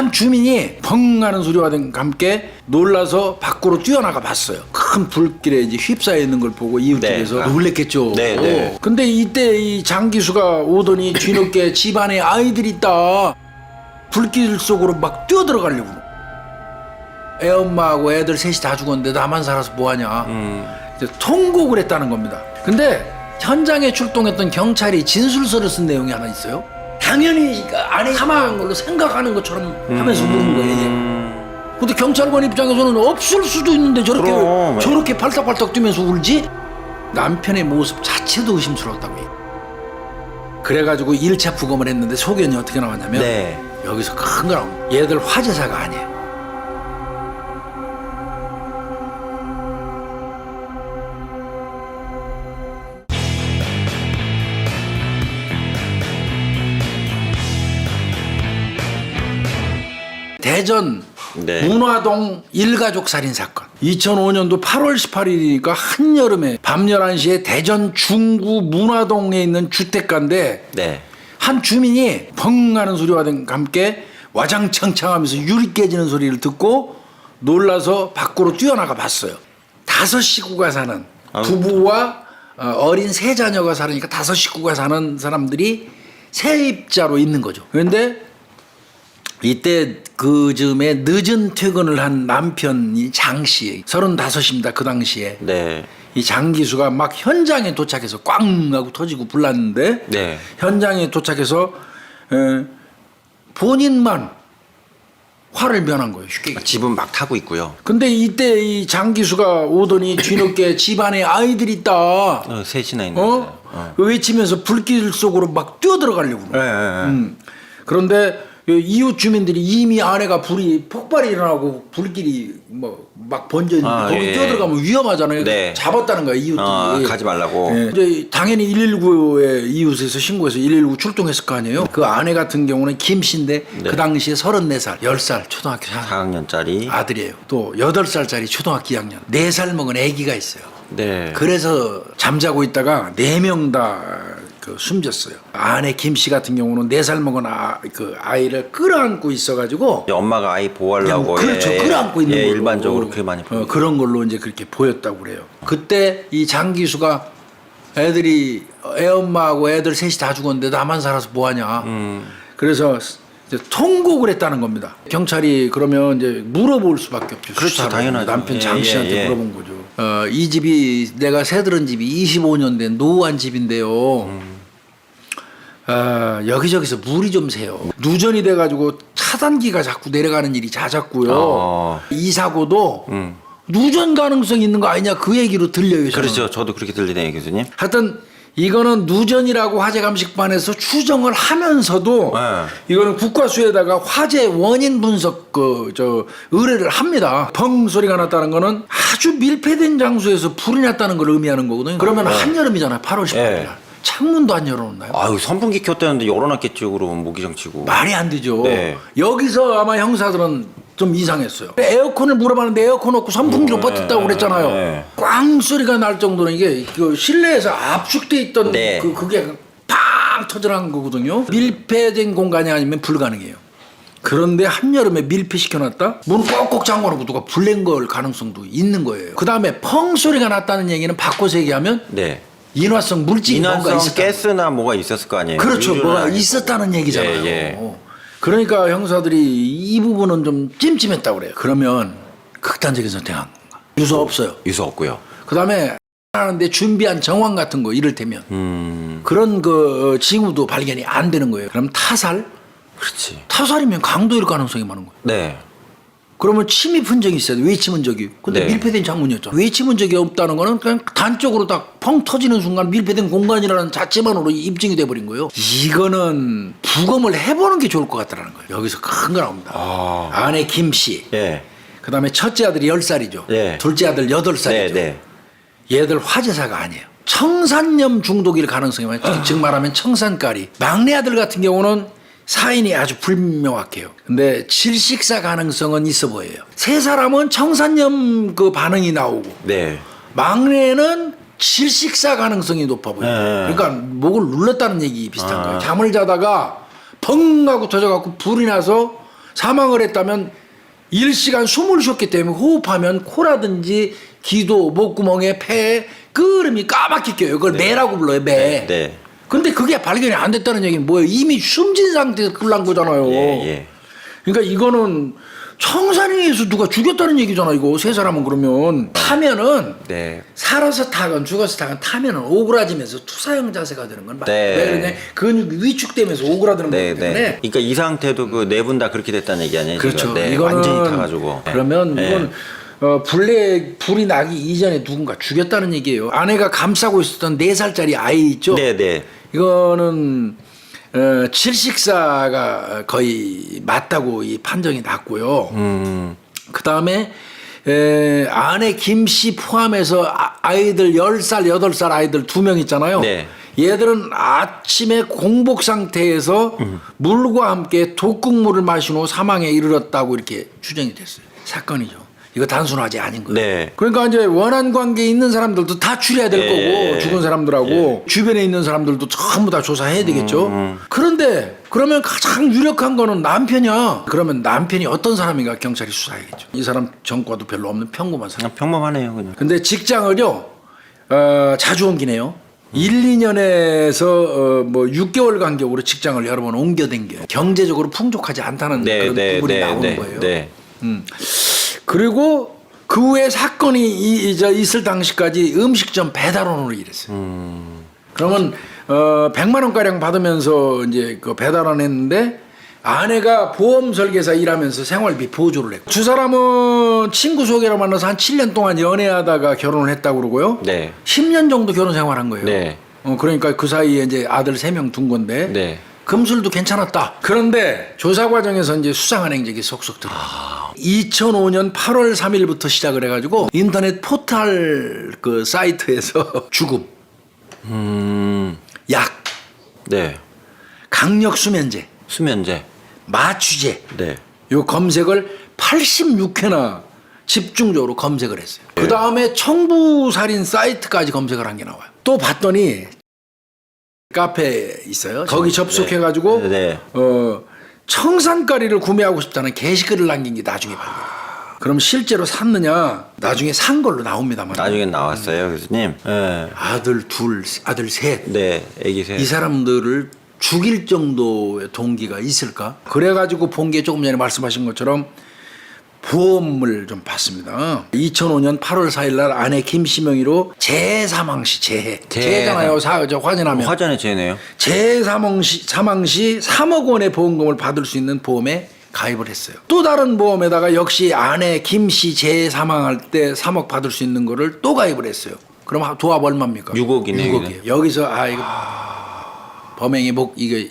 한 주민이 펑 하는 소리와 함께 놀라서 밖으로 뛰어나가 봤어요. 큰 불길에 이제 휩싸여 있는 걸 보고 이웃집에서 놀랬겠죠. 네. 근데 이때 이 장기수가 오더니 뒤늦게 집안에 아이들이 있다. 불길 속으로 막 뛰어들어가려고. 애엄마하고 애들 셋이 다 죽었는데 나만 살아서 뭐하냐. 이제 통곡을 했다는 겁니다. 근데 현장에 출동했던 경찰이 진술서를 쓴 내용이 하나 있어요. 당연히 안에 사망한 걸로 생각하는 것처럼 하면서 물은 거예요. 이게. 근데 경찰관 입장에서는 없을 수도 있는데 저렇게 팔딱팔딱 뛰면서 울지? 남편의 모습 자체도 의심스러웠다고 해요. 그래가지고 1차 부검을 했는데 소견이 어떻게 나왔냐면 여기서 큰 거 나옵니다. 얘들 화재사가 아니에요. 대전 문화동 일가족 살인 사건. 2005년도 8월 18일이니까 한여름에 밤 11시에 대전 중구 문화동에 있는 주택가인데 한 주민이 펑 하는 소리와 함께 와장창창하면서 유리 깨지는 소리를 듣고 놀라서 밖으로 뛰어나가 봤어요. 5 식구가 사는 부부와 어린 3 자녀가 살으니까 5 식구가 사는 사람들이 세입자로 있는 거죠. 그런데 이때 그 즈음에 늦은 퇴근을 한 남편이 장씨 35입니다. 그 당시에 이 장기수가 막 현장에 도착해서 꽝 하고 터지고 불났는데 현장에 도착해서 본인만 화를 면한 거예요. 쉽게. 집은 막 타고 있고요. 근데 이때 이 장기수가 오더니 뒤늦게 집안에 아이들이 있다. 셋이나 있는데. 외치면서 불길 속으로 막 뛰어들어가려고. 그런데 이웃 주민들이 이미 안에가 불이 폭발이 일어나고 불길이 뭐 막 번져 있는데 거기 뛰어들어가면 위험하잖아요. 잡았다는 거야 이웃들이. 가지 말라고. 이제 당연히 119에 이웃에서 신고해서 119 출동했을 거 아니에요. 그 아내 같은 경우는 김 씨인데 그 당시에 34살, 10살 초등학교 4학년짜리 아들이에요. 또 8살짜리 초등학교 2학년, 4살 먹은 아기가 있어요. 그래서 잠자고 있다가 4명 다 숨졌어요. 아내 김 씨 같은 경우는 4살 먹은 그 아이를 끌어안고 있어가지고 엄마가 아이 보호하려고 끌어안고 있는 걸로 일반적으로 그렇게 많이 보여요. 그런 걸로 이제 그렇게 보였다고 그래요. 그때 이 장기수가 애들이 애엄마하고 애들 셋이 다 죽었는데 나만 살아서 뭐하냐. 그래서 이제 통곡을 했다는 겁니다. 경찰이 그러면 이제 물어볼 수밖에 없죠. 그렇죠, 당연하죠. 남편 장 씨한테 물어본 거죠. 이 집이 내가 새들은 집이 25년 된 노후한 집인데요. 여기저기서 물이 좀 새요. 누전이 돼가지고 차단기가 자꾸 내려가는 일이 잦았고요. 이 사고도 누전 가능성이 있는 거 아니냐 그 얘기로 들려요. 저는. 그렇죠. 저도 그렇게 들리네요, 교수님. 하여튼 이거는 누전이라고 화재감식반에서 추정을 하면서도 이거는 국과수에다가 화재 원인 분석 의뢰를 합니다. 펑 소리가 났다는 거는 아주 밀폐된 장소에서 불이 났다는 걸 의미하는 거거든요. 그러면 한여름이잖아요. 8월 18일 날. 창문도 안 열어놓나요? 아유, 선풍기 켰다는데 열어놨겠죠. 그럼 모기장 치고. 말이 안 되죠. 여기서 아마 형사들은 좀 이상했어요. 에어컨을 물어봤는데 에어컨 없고 선풍기로 버텼다고 그랬잖아요. 꽝 소리가 날 정도는 이게 그 실내에서 압축돼 있던 그게 팡 터져나간 거거든요. 밀폐된 공간이 아니면 불가능해요. 그런데 한여름에 밀폐시켜놨다? 문 꼭꼭 잠궈놓고 누가 불낸 걸 가능성도 있는 거예요. 그 다음에 펑 소리가 났다는 얘기는 바꿔서 얘기하면 인화성 물질이 뭔가 있었다. 가스나 뭐가 있었을 거 아니에요. 그렇죠. 뭐가 있었다는 얘기잖아요. 그러니까 형사들이 이 부분은 좀 찜찜했다고 그래요. 그러면 극단적인 선택한 건가? 유서 없어요. 유서 없고요. 그 다음에 하는데 준비한 정황 같은 거 이를테면 그런 그 징후도 발견이 안 되는 거예요. 그럼 타살? 그렇지. 타살이면 강도일 가능성이 많은 거예요. 네. 그러면 침입 흔적이 있어요. 외침 흔적이. 근데 밀폐된 창문이었죠. 외침 흔적이 없다는 거는 그냥 단적으로 딱 펑 터지는 순간 밀폐된 공간이라는 자체만으로 입증이 돼버린 거예요. 이거는 부검을 해보는 게 좋을 것 같다는 거예요. 여기서 큰 거 나옵니다. 아내 김 씨. 그 다음에 첫째 아들이 10살이죠. 둘째 아들 8살이죠. 얘들 화재사가 아니에요. 청산염 중독일 가능성이 많아요. 즉 말하면 청산가리. 막내 아들 같은 경우는 사인이 아주 불명확해요. 근데 질식사 가능성은 있어 보여요. 세 사람은 청산염 그 반응이 나오고 막내는 질식사 가능성이 높아 보여요. 그러니까 목을 눌렀다는 얘기 비슷한 거예요. 잠을 자다가 펑 하고 터져갖고 불이 나서 사망을 했다면 일시간 숨을 쉬었기 때문에 호흡하면 코라든지 기도, 목구멍에 폐에 끄름이 까맣게 껴요. 그걸 매라고 불러요. 매. 네, 네. 근데 그게 발견이 안 됐다는 얘기는 뭐예요? 이미 숨진 상태에서 끌난 거잖아요. 예. 그러니까 이거는 청산리에서 누가 죽였다는 얘기잖아. 이거 세 사람은 그러면 타면은 네. 살아서 타건 죽어서 타건 타면은 오그라지면서 투사형 자세가 되는 건 맞아요. 네. 왜 그러냐? 근육이 위축되면서 오그라드는 네, 거기 때문에. 네. 그러니까 이 상태도 그 네 분 다 그렇게 됐다는 얘기 아니에요? 그렇죠. 지금? 네, 이거는 완전히 타가지고. 그러면 네. 이건 불이 나기 이전에 누군가 죽였다는 얘기예요. 아내가 감싸고 있었던 4살짜리 아이 있죠. 네, 네. 이거는 질식사가 거의 맞다고 이 판정이 났고요. 그 다음에 아내 김 씨 포함해서 아이들 10살, 8살 아이들 2명 있잖아요. 네. 얘들은 아침에 공복 상태에서 물과 함께 독극물을 마신 후 사망에 이르렀다고 이렇게 추정이 됐어요. 사건이죠. 이거 단순하지 않은 거예요. 네. 그러니까 이제 원한 관계에 있는 사람들도 다 추려야 될 거고 죽은 사람들하고 주변에 있는 사람들도 전부 다 조사해야 되겠죠. 그런데 그러면 가장 유력한 거는 남편이야. 그러면 남편이 어떤 사람인가 경찰이 수사해야겠죠. 이 사람 전과도 별로 없는 평범한 사람. 그냥 평범하네요, 그냥. 근데 직장을요 자주 옮기네요. 1, 2년에서 뭐 6개월 간격으로 직장을 여러 번 옮겨댕겨요. 경제적으로 풍족하지 않다는 그런 부분이 나오는 거예요. 네. 그리고 그 후에 사건이 있을 당시까지 음식점 배달원으로 일했어요. 그러면 100만 원가량 받으면서 이제 그 배달원 했는데 아내가 보험 설계사 일하면서 생활비 보조를 했고 두 사람은 친구 소개로 만나서 한 7년 동안 연애하다가 결혼을 했다고 그러고요. 네. 10년 정도 결혼 생활한 거예요. 네. 그러니까 그 사이에 이제 아들 3명 둔 건데 네. 금술도 괜찮았다. 그런데 조사 과정에서 이제 수상한 행적이 속속 들어. 2005년 8월 3일부터 시작을 해가지고 인터넷 포털 그 사이트에서 죽음, 약, 네. 강력 수면제, 수면제. 마취제 네. 요 검색을 86회나 집중적으로 검색을 했어요. 그 다음에 청부살인 사이트까지 검색을 한 게 나와요. 또 봤더니 카페 있어요. 거기 접속해가지고 네. 청산가리를 구매하고 싶다는 게시글을 남긴 게 나중에 발견해요. 그럼 실제로 샀느냐? 나중에 산 걸로 나옵니다만. 나중엔 나왔어요, 교수님. 네. 아들 둘, 아들 셋. 네, 애기 셋. 이 사람들을 죽일 정도의 동기가 있을까? 그래가지고 본 게 조금 전에 말씀하신 것처럼 보험을 좀 받습니다. 2005년 8월 4일 날 아내 김시명이로 재사망시 재해잖아요. 화재나면. 화전에 재네요. 재사망시 3억 원의 보험금을 받을 수 있는 보험에 가입을 했어요. 또 다른 보험에다가 역시 아내 김씨 재사망할 때 3억 받을 수 있는 거를 또 가입을 했어요. 그럼 도합 얼마입니까? 6억이네요. 6억이에요. 여기서 이거 범행의 이게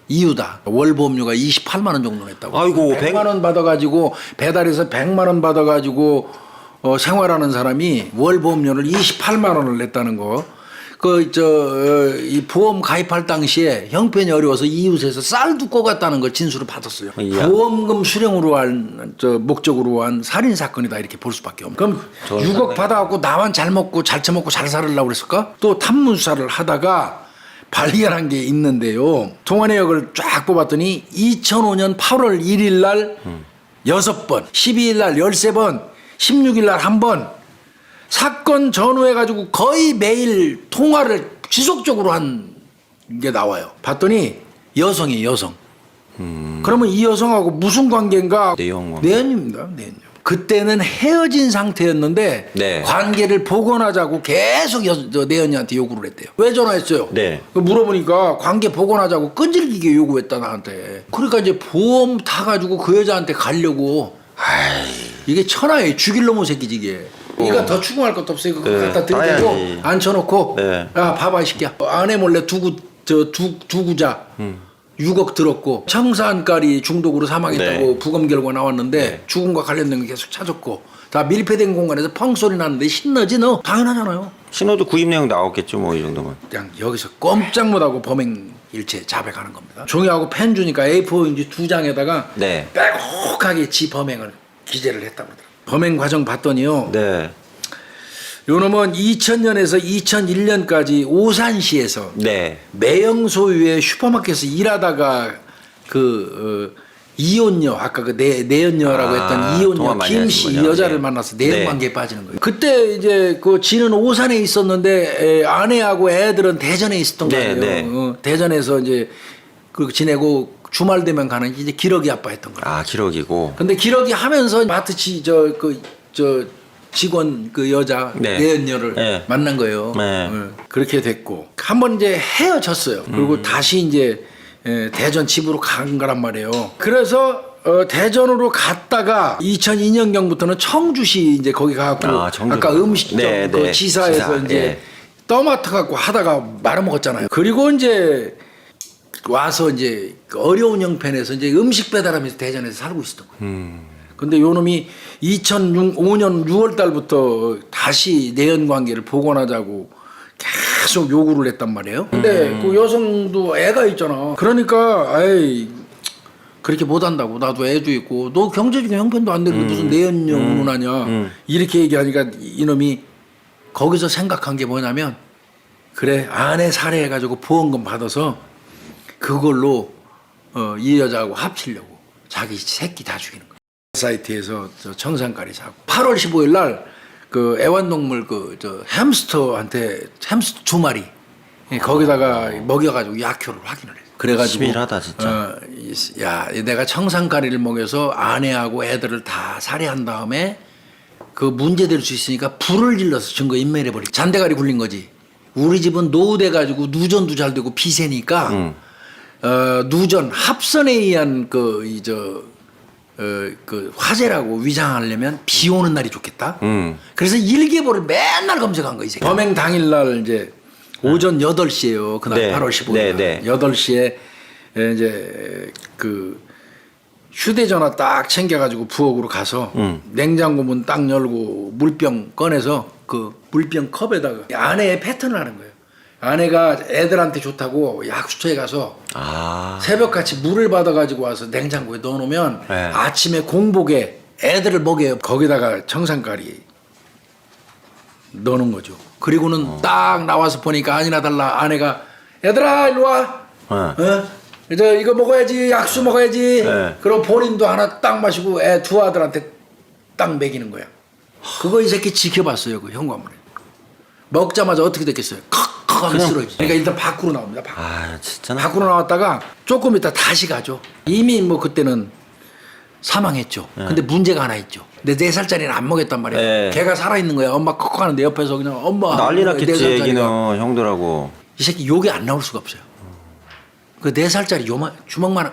이유다. 월 보험료가 28만 원 정도 냈다고. 아이고, 100만 원 받아가지고 배달해서 100만 원 받아가지고 생활하는 사람이 월 보험료를 28만 원을 냈다는 거. 이 보험 가입할 당시에 형편이 어려워서 이웃에서 쌀도 꼬갔다는 걸 진술을 받았어요. 이야. 보험금 수령으로 한 목적으로 한 살인 사건이다 이렇게 볼 수밖에 없는. 그럼 6억 받아갖고 나만 잘 먹고 잘 처먹고 잘 살으려고 그랬을까? 또 탐문 수사를 하다가 발견한 게 있는데요. 통화 내역을 쫙 뽑았더니 2005년 8월 1일 날 6번, 12일 날 13번, 16일 날 1번 사건 전후해가지고 거의 매일 통화를 지속적으로 한 게 나와요. 봤더니 여성이에요, 여성. 그러면 이 여성하고 무슨 관계인가? 내연입니다, 내연. 그때는 헤어진 상태였는데 네. 관계를 복원하자고 계속 내연이한테 요구를 했대요. 왜 전화했어요? 네. 물어보니까 관계 복원하자고 끈질기게 요구했다 나한테. 그러니까 이제 보험 타가지고 그 여자한테 가려고. 이게 천하에 죽일 놈의 새끼지 이게. 이거 더 추궁할 것도 없어요. 그거 갖다 들이대고 앉혀놓고 야 봐봐 이 새끼야. 아내 몰래 두구자 6억 들었고 청산가리 중독으로 사망했다고 부검 결과 나왔는데 죽음과 관련된 거 계속 찾았고 다 밀폐된 공간에서 펑 소리 나는데 신너지 너? 당연하잖아요. 신호도 구입 내용 나왔겠죠 뭐 이 정도면. 그냥 여기서 꼼짝 못하고 범행 일체 자백하는 겁니다. 종이하고 펜 주니까 A4용지 2장에다가 빼곡하게 지 범행을 기재를 했다고 하더라고요. 범행 과정 봤더니요. 네. 요놈은 2000년에서 2001년까지 오산시에서 네. 매형 소유의 슈퍼마켓에서 일하다가 이혼녀 아까 그 내연녀라고 했던 이혼녀 통화 많이 김씨 하시는군요. 여자를 네. 만나서 내연 네. 관계에 빠지는 거예요. 그때 이제 그 지는 오산에 있었는데 아내하고 애들은 대전에 있었던 네, 거예요. 네. 대전에서 이제 그 지내고 주말 되면 가는 이제 기러기 아빠 했던 거예요. 아 기록이고. 근데 기러기 하면서 마트 저 직원 그 여자 네. 내연녀를 네. 만난 거예요. 네. 그렇게 됐고 한 번 이제 헤어졌어요. 그리고 다시 이제 대전 집으로 간 거란 말이에요. 그래서 대전으로 갔다가 2002년경부터는 청주시 이제 거기 가고 아까 음식점 네, 그 네. 지사에서 지사, 이제 예. 떠맡아 갖고 하다가 말아먹었잖아요. 그리고 이제 와서 이제 어려운 형편에서 이제 음식 배달하면서 대전에서 살고 있었던 거예요. 근데 요 놈이 2005년 6월 달부터 다시 내연 관계를 복원하자고 계속 요구를 했단 말이에요. 근데 그 여성도 애가 있잖아. 그러니까 에이 그렇게 못 한다고. 나도 애도 있고 너 경제적인 형편도 안 되는데 무슨 내연녀 운운하냐. 이렇게 얘기하니까 이놈이 거기서 생각한 게 뭐냐면 그래 아내 살해해가지고 보험금 받아서 그걸로 이 여자하고 합치려고 자기 새끼 다 죽이는 거야. 사이트에서 저 청산가리 사고 8월 15일 날 그 애완동물 저 햄스터한테 햄스터 2마리 거기다가 먹여가지고 약효를 확인을 했어. 그래가지고 치밀하다 진짜. 야 내가 청산가리를 먹여서 아내하고 애들을 다 살해한 다음에 그 문제될 수 있으니까 불을 질러서 증거 인멸해 버리. 잔대가리 굴린 거지. 우리 집은 노후돼 가지고 누전도 잘 되고 비세니까 누전 합선에 의한 그 화재라고 위장하려면 비 오는 날이 좋겠다. 그래서 일기예보를 맨날 검색한 거야, 이 새끼. 범행 당일날 이제 오전 8시에요. 그날 네. 8월 15일. 네, 네. 8시에 이제 그 휴대전화 딱 챙겨가지고 부엌으로 가서 냉장고 문 딱 열고 물병 꺼내서 그 물병 컵에다가 아내의 패턴을 하는 거예요. 아내가 애들한테 좋다고 약수터에 가서 새벽같이 물을 받아가지고 와서 냉장고에 넣어놓으면 네. 아침에 공복에 애들을 먹여요. 거기다가 청산가리 넣는 거죠. 그리고는 딱 나와서 보니까 아니나 달라 아내가 얘들아 일로 와. 이제 이거 먹어야지 약수 먹어야지. 네. 그럼 본인도 하나 딱 마시고 애 두 아들한테 딱 먹이는 거야. 그거 이 새끼 지켜봤어요 그 현관문에. 먹자마자 어떻게 됐겠어요? 컥컥 하면 쓰러지. 그러니까 일단 밖으로 나옵니다. 진짜 밖으로 나왔다가 조금 있다 다시 가죠. 이미 뭐 그때는 사망했죠. 근데 문제가 하나 있죠. 내 4살짜리는 안 먹였단 말이야. 네. 걔가 살아있는 거야. 엄마 컥컥 하는데 옆에서 그냥 엄마 난리 났겠지 4살짜리가. 얘기는 형들하고. 이 새끼 욕이 안 나올 수가 없어요. 그 4살짜리 요만 주먹만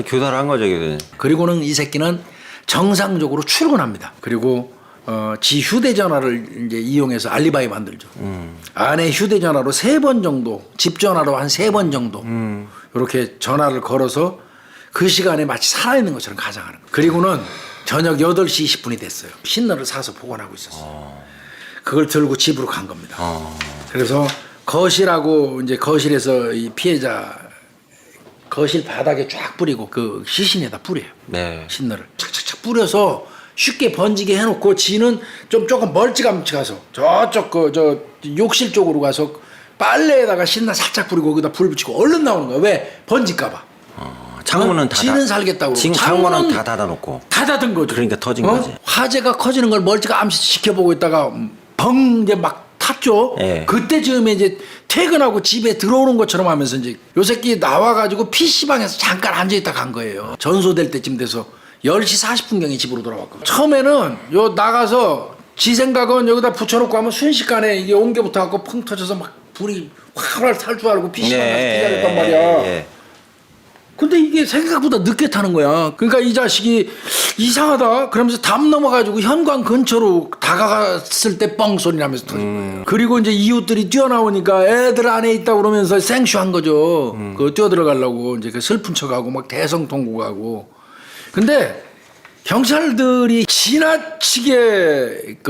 교달한 거죠, 이게. 그리고는 이 새끼는 정상적으로 출근합니다. 그리고 지 휴대전화를 이제 이용해서 알리바이 만들죠. 아내 휴대전화로 3번 정도, 집 전화로 한 3번 정도 이렇게 전화를 걸어서 그 시간에 마치 살아있는 것처럼 가장하는 거예요. 그리고는 저녁 8시 20분이 됐어요. 신너를 사서 보관하고 있었어요. 그걸 들고 집으로 간 겁니다. 그래서 거실하고 이제 거실에서 이 피해자 거실 바닥에 쫙 뿌리고 그 시신에다 뿌려요. 네. 신너를 착착착 뿌려서 쉽게 번지게 해놓고 지는 조금 멀찌감치 가서 저쪽 저 욕실 쪽으로 가서 빨래에다가 신나 살짝 뿌리고 거기다 불 붙이고 얼른 나오는 거야. 왜? 번질까봐. 창문은 다 지는 살겠다고. 지금 창문은 다 닫아놓고. 다 닫은 거죠. 그러니까 터진 거지. 화재가 커지는 걸 멀찌감치 지켜보고 있다가 벙 이제 막 탔죠. 예. 그때 즈음에 이제 퇴근하고 집에 들어오는 것처럼 하면서 이제 요 새끼 나와가지고 PC방에서 잠깐 앉아있다 간 거예요. 전소될 때쯤 돼서 10시 40분경에 집으로 돌아왔거든요. 처음에는 요 나가서 지 생각은 여기다 붙여놓고 하면 순식간에 이게 옹겨붙어 갖고 펑 터져서 막 불이 활활 탈 줄 알고 PC방 가서 기다렸단 말이야. 예. 근데 이게 생각보다 늦게 타는 거야. 그러니까 이 자식이 이상하다 그러면서 담 넘어가지고 현관 근처로 다가갔을 때 뻥 소리 나면서 터진 거예요. 그리고 이제 이웃들이 뛰어나오니까 애들 안에 있다 그러면서 생쇼한 거죠. 그 뛰어들어가려고 이제 그 슬픈 척하고 막 대성통곡하고. 근데 경찰들이 지나치게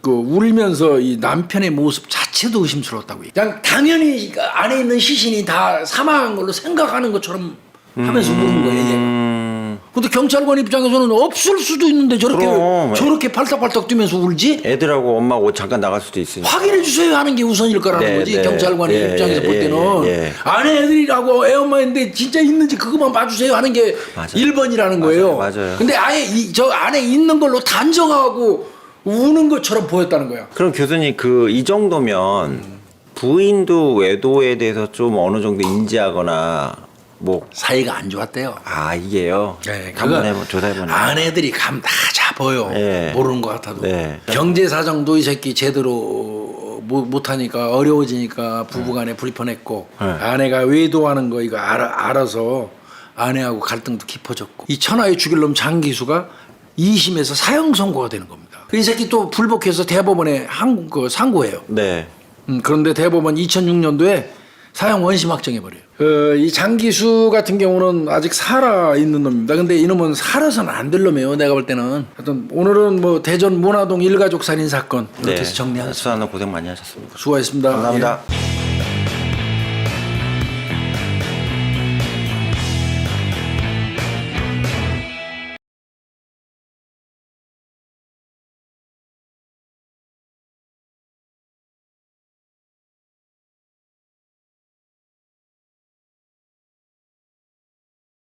울면서 이 남편의 모습 자체도 의심스러웠다고. 그냥 당연히 안에 있는 시신이 다 사망한 걸로 생각하는 것처럼 하면서 물은 거예요, 얘가. 근데 경찰관 입장에서는 없을 수도 있는데 그럼. 저렇게 팔딱팔딱 뛰면서 울지? 애들하고 엄마하고 뭐 잠깐 나갈 수도 있으니까. 확인해 주세요 하는 게 우선일 거라는 네, 거지. 네. 경찰관의 입장에서 볼 때는 아내 애들이라고 애 엄마인데 진짜 있는지 그것만 봐주세요 하는 게 맞아요. 1번이라는 거예요. 맞아요. 근데 아예 저 안에 있는 걸로 단정하고 우는 것처럼 보였다는 거야. 그럼 교수님 이 정도면 부인도 외도에 대해서 좀 어느 정도 인지하거나 뭐 사이가 안 좋았대요. 이게요. 네, 한번 조사해보네. 아내들이 감 다 잡아요. 네. 모르는 것 같아도. 네. 경제 사정도 이 새끼 제대로 못하니까 어려워지니까 부부간에 불편했고 네. 아내가 외도하는 거 이거 알아서 아내하고 갈등도 깊어졌고 이 천하의 죽일 놈 장기수가 2심에서 사형 선고가 되는 겁니다. 이 새끼 또 불복해서 대법원에 상고해요. 네. 그런데 대법원 2006년도에 사형 원심 확정해버려요. 이 장기수 같은 경우는 아직 살아있는 놈입니다. 근데 이놈은 살아서는 안 될 놈이에요. 내가 볼 때는. 하여튼 오늘은 뭐 대전 문화동 일가족 살인 사건 이렇게 해서 정리하겠습니다. 수사는 고생 많이 하셨습니다. 수고하셨습니다. 감사합니다. 예.